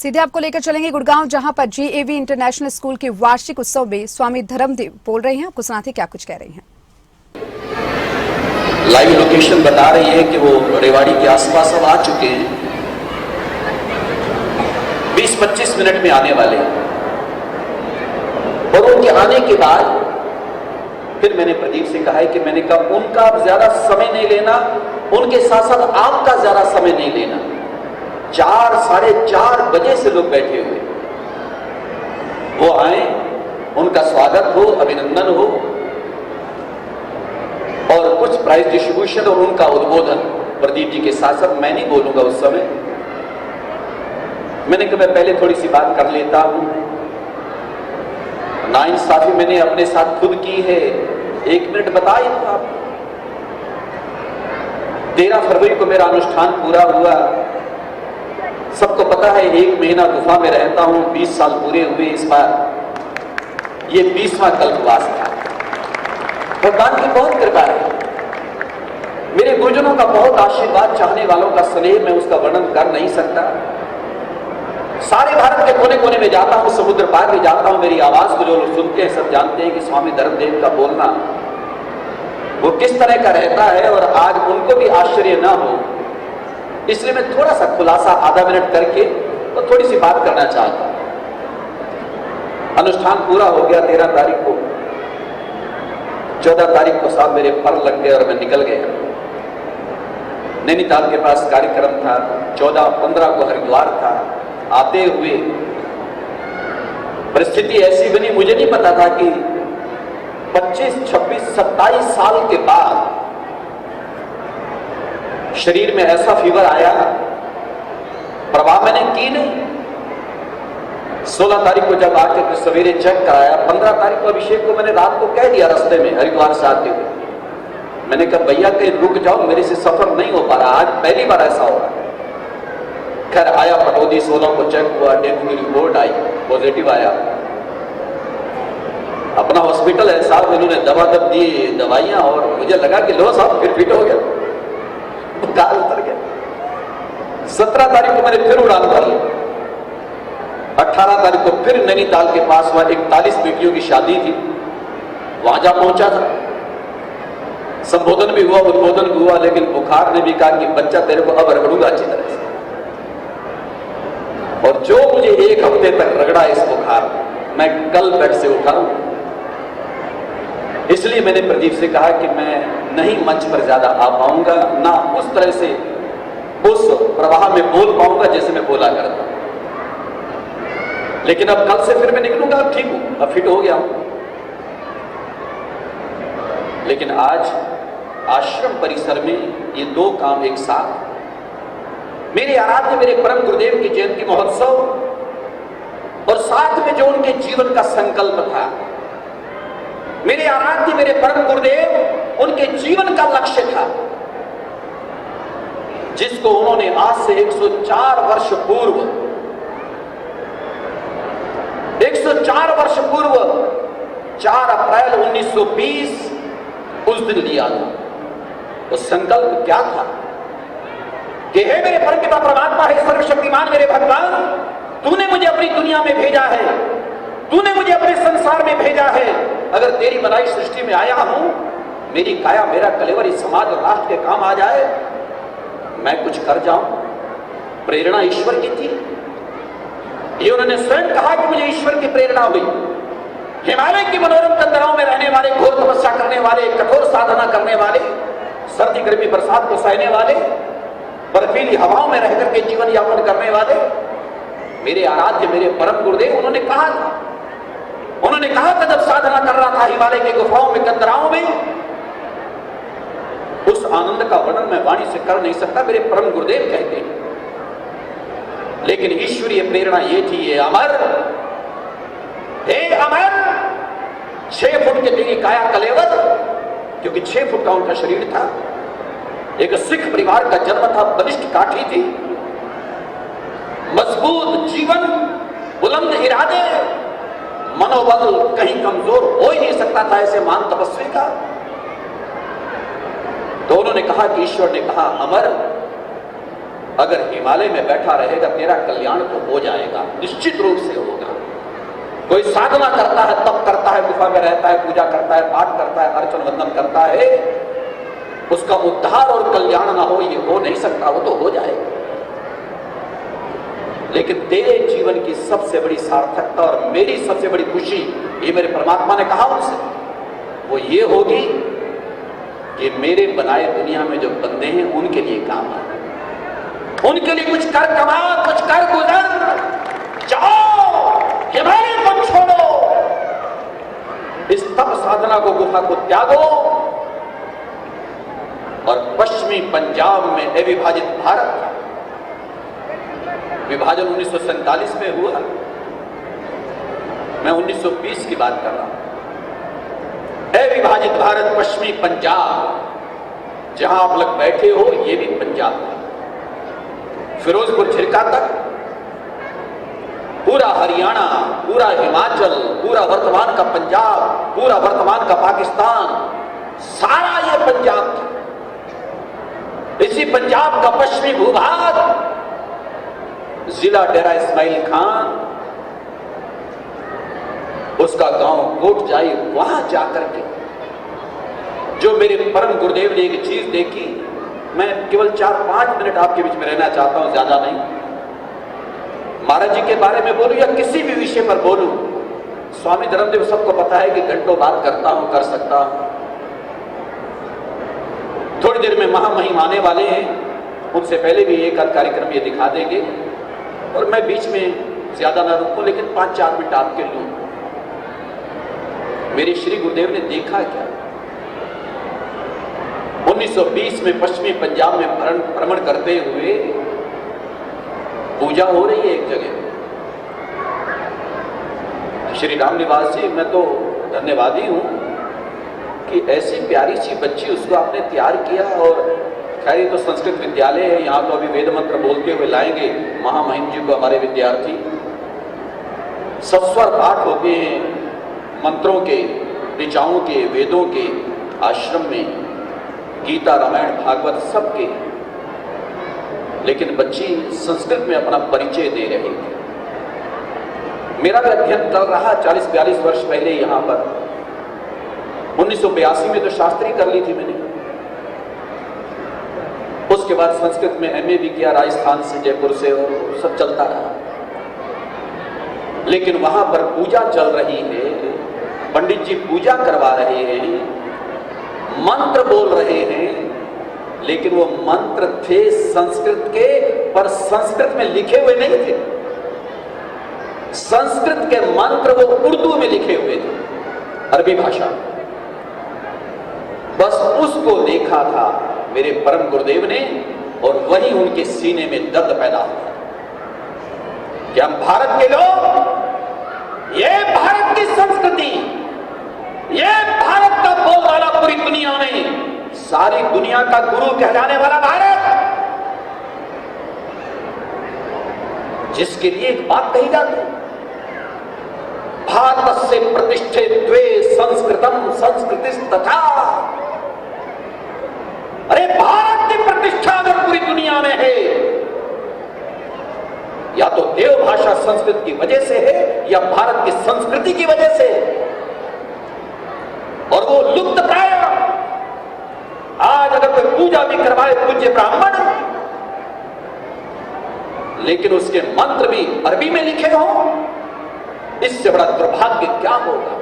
सीधे आपको लेकर चलेंगे गुड़गांव, जहां पर जेएवी इंटरनेशनल स्कूल के वार्षिक उत्सव में स्वामी धर्मदेव बोल रहे हैं। आपको सुनाते क्या कुछ कह रही हैं। लाइव लोकेशन बता रही है कि वो रेवाड़ी के आसपास अब आ चुके हैं। 20-25 मिनट में आने वाले हैं। और उनके आने के बाद फिर मैंने प्रदीप से कहा है कि मैंने कहा उनका अब ज्यादा समय नहीं लेना, उनके साथ साथ आपका ज्यादा समय नहीं लेना। 4-4:30 बजे से लोग बैठे हुए, वो आए, उनका स्वागत हो, अभिनंदन हो और कुछ प्राइज डिस्ट्रीब्यूशन और उनका उद्बोधन प्रदीप जी के साथ साथ। मैं नहीं बोलूंगा उस समय, मैंने कहा मैं पहले थोड़ी सी बात कर लेता हूं। नाइंसाफी मैंने अपने साथ खुद की है। 1 मिनट बताइए तो आप। 13 फरवरी को मेरा अनुष्ठान पूरा हुआ। सबको पता है 1 महीना गुफा में रहता हूं, 20 साल पूरे हुए इस बार। ये 20वां कल्पवास था। भगवान की बहुत कृपा है, मेरे गुरुजनों का बहुत आशीर्वाद, चाहने वालों का स्नेह, मैं उसका वर्णन कर नहीं सकता। सारे भारत के कोने कोने में जाता हूं, समुद्र पार भी जाता हूं, मेरी आवाज को जो लोग सुनते हैं सब जानते हैं कि स्वामी धर्मदेव का बोलना वो किस तरह का रहता है। और आज उनको भी आश्चर्य ना हो, इसलिए मैं थोड़ा सा खुलासा आधा मिनट करके तो थोड़ी सी बात करना चाहता हूं। अनुष्ठान पूरा हो गया 13 तारीख को। 14 तारीख को साहब मेरे पर लग गए और मैं निकल गया। नैनीताल के पास कार्यक्रम था, 14-15 को हरिद्वार था। आते हुए परिस्थिति ऐसी बनी, मुझे नहीं पता था कि 25, 26, 27 साल के बाद शरीर में ऐसा फीवर आया। प्रवाह मैंने की नहीं। 16 तारीख को जब आके सवेरे चेक कराया, 15 तारीख को अभिषेक को मैंने रात को कह दिया रास्ते में हरिद्वार से आते हुए। मैंने कहा भैया कहीं रुक जाओ, मेरे से सफर नहीं हो पा रहा। आज पहली बार ऐसा हो रहा है। खैर आया पटौदी, 16 को चेक हुआ, डेंगू की रिपोर्ट आई, पॉजिटिव आया। अपना हॉस्पिटल है साहब, इन्होंने दवा दी, दवाइयां, और मुझे लगा कि लो साहब फिर फिट हो गया, बुखार उतर गया। 17 तारीख को मैंने फिर उड़ान भरी। 18 तारीख को फिर नैनीताल के पास वहां 41 बेटियों की शादी थी, वहां जा पहुंचा था। संबोधन भी हुआ, उद्बोधन भी हुआ, लेकिन बुखार ने भी कहा कि बच्चा तेरे को अब रगड़ूंगा अच्छी तरह से। और जो मुझे 1 हफ्ते तक रगड़ा इस बुखार, मैं कल बेड से उठा हूं। इसलिए मैंने प्रदीप से कहा कि मैं नहीं मंच पर ज्यादा आ पाऊंगा, ना उस तरह से उस प्रवाह में बोल पाऊंगा जैसे मैं बोला करता। लेकिन अब कल से फिर मैं निकलूंगा, अब ठीक हूं, अब फिट हो गया हूं। लेकिन आज आश्रम परिसर में ये 2 काम एक साथ, मेरे आराध्य मेरे परम गुरुदेव की जयंती महोत्सव और साथ में जो उनके जीवन का संकल्प था। मेरे आराध्य मेरे परम गुरुदेव उनके जीवन का लक्ष्य था, जिसको उन्होंने आज से 104 वर्ष पूर्व 4 अप्रैल 1920 उस दिन लिया था। वो संकल्प क्या था कि हे मेरे परमपिता परमात्मा, हे सर्वशक्तिमान मेरे भगवान, तूने मुझे अपनी दुनिया में भेजा है, तूने मुझे अपने संसार में भेजा है। अगर तेरी बनाई सृष्टि में आया हूं, मेरी काया मेरा कलेवर इस समाज और राष्ट्र के काम आ जाए, मैं कुछ कर जाऊं। प्रेरणा ईश्वर की थी, ये उन्होंने स्वयं कहा कि मुझे ईश्वर की प्रेरणा हुई। हिमालय की मनोरम तंद्राओं में रहने वाले, घोर तपस्या करने वाले, कठोर साधना करने वाले, सर्दी गर्मी बरसात को सहने वाले, बर्फीली हवाओं में रहकर के जीवन यापन करने वाले मेरे आराध्य मेरे परम गुरुदेव, उन्होंने कहा था जब साधना कर रहा था हिमालय के गुफाओं में, कंदराओं में, उस आनंद का वर्णन मैं वाणी से कर नहीं सकता, मेरे परम गुरुदेव कहते हैं। लेकिन ईश्वरीय प्रेरणा ये थी, ये अमर, हे अमर, 6 फुट के तेरी काया कलेवर, क्योंकि 6 फुट का उनका शरीर था। एक सिख परिवार का जन्म था, बलिष्ठ काठी थी, मजबूत जीवन, बुलंद इरादे, मनोबल कहीं कमजोर हो ही नहीं सकता था ऐसे महान तपस्वी का। तो उन्होंने कहा कि ईश्वर ने कहा अमर, अगर हिमालय में बैठा रहेगा तेरा कल्याण तो हो जाएगा, निश्चित रूप से होगा। कोई साधना करता है, तप करता है, गुफा में रहता है, पूजा करता है, पाठ करता है, अर्चन वंदन करता है, उसका उद्धार और कल्याण ना हो, ये हो नहीं सकता, वो तो हो जाएगा। लेकिन तेरे जीवन की सबसे बड़ी सार्थकता और मेरी सबसे बड़ी खुशी, ये मेरे परमात्मा ने कहा उनसे, वो ये होगी कि मेरे बनाए दुनिया में जो बंदे हैं उनके लिए काम है, उनके लिए कुछ कर कमा, कुछ कर गुजर, जाओ हिमालय को छोड़ो, इस तप साधना को, गुफा को त्यागो और पश्चिमी पंजाब में अविभाजित भारत, विभाजन 1947 में हुआ, मैं 1920 की बात कर रहा हूं। अविभाजित भारत, पश्चिमी पंजाब, जहां आप लोग बैठे हो ये भी पंजाब था, फिरोजपुर झिरका तक, पूरा हरियाणा, पूरा हिमाचल, पूरा वर्तमान का पंजाब, पूरा वर्तमान का पाकिस्तान, सारा ये पंजाब था। इसी पंजाब का पश्चिमी भूभाग, जिला डेरा इस्माइल खान, उसका गांव कोटजाई, वहां जाकर के जो मेरे परम गुरुदेव ने एक चीज देखी, मैं केवल 4-5 मिनट आपके बीच में रहना चाहता हूं, ज्यादा नहीं। महाराज जी के बारे में बोलूं या किसी भी विषय पर बोलूं, स्वामी धर्मदेव सबको पता है कि घंटों बात करता हूं, कर सकता हूं। थोड़ी देर में महामहिम आने वाले हैं, उनसे पहले भी एक आध कार्यक्रम ये दिखा देंगे और मैं बीच में ज्यादा ना रुकूं, लेकिन 5-4 मिनट आपके लूं। मेरे श्री गुरुदेव ने देखा क्या, 1920 में पश्चिमी पंजाब में भ्रमण करते हुए पूजा हो रही है एक जगह, श्री राम निवास जी, मैं तो धन्यवादी हूं कि ऐसी प्यारी सी बच्ची, उसको आपने तैयार किया। और खैर ये तो संस्कृत विद्यालय है, यहाँ तो अभी वेद मंत्र बोलते हुए लाएंगे महामहिम जी को हमारे विद्यार्थी। सस्वर पाठ होते हैं मंत्रों के, ऋचाओं के, वेदों के आश्रम में, गीता, रामायण, भागवत सबके, लेकिन बच्ची संस्कृत में अपना परिचय दे रही है। मेरा भी अध्ययन चल रहा 40-42 वर्ष पहले यहां पर, 1982 में तो शास्त्री कर ली थी मैंने, उसके बाद संस्कृत में एमए भी किया राजस्थान से, जयपुर से, और सब चलता रहा। लेकिन वहां पर पूजा चल रही है, पंडित जी पूजा करवा रहे हैं, मंत्र बोल रहे हैं, लेकिन वो मंत्र थे संस्कृत के, पर संस्कृत में लिखे हुए नहीं थे। संस्कृत के मंत्र वो उर्दू में लिखे हुए थे, अरबी भाषा। बस उसको देखा था मेरे परम गुरुदेव ने, और वही उनके सीने में दर्द पैदा हुआ कि हम भारत के लोग, ये भारत की संस्कृति, ये भारत का बोलबाला पूरी दुनिया में, सारी दुनिया का गुरु कहलाने वाला भारत, जिसके लिए एक बात कही जाती, भारत से प्रतिष्ठे द्वे संस्कृतम संस्कृतिस्तथा। अरे भारत की प्रतिष्ठा अगर पूरी दुनिया में है, या तो देव भाषा संस्कृत की वजह से है, या भारत की संस्कृति की वजह से, और वो लुप्त प्राय। आज अगर कोई पूजा भी करवाए पूज्य ब्राह्मण, लेकिन उसके मंत्र भी अरबी में लिखे हों, इससे बड़ा दुर्भाग्य क्या होगा।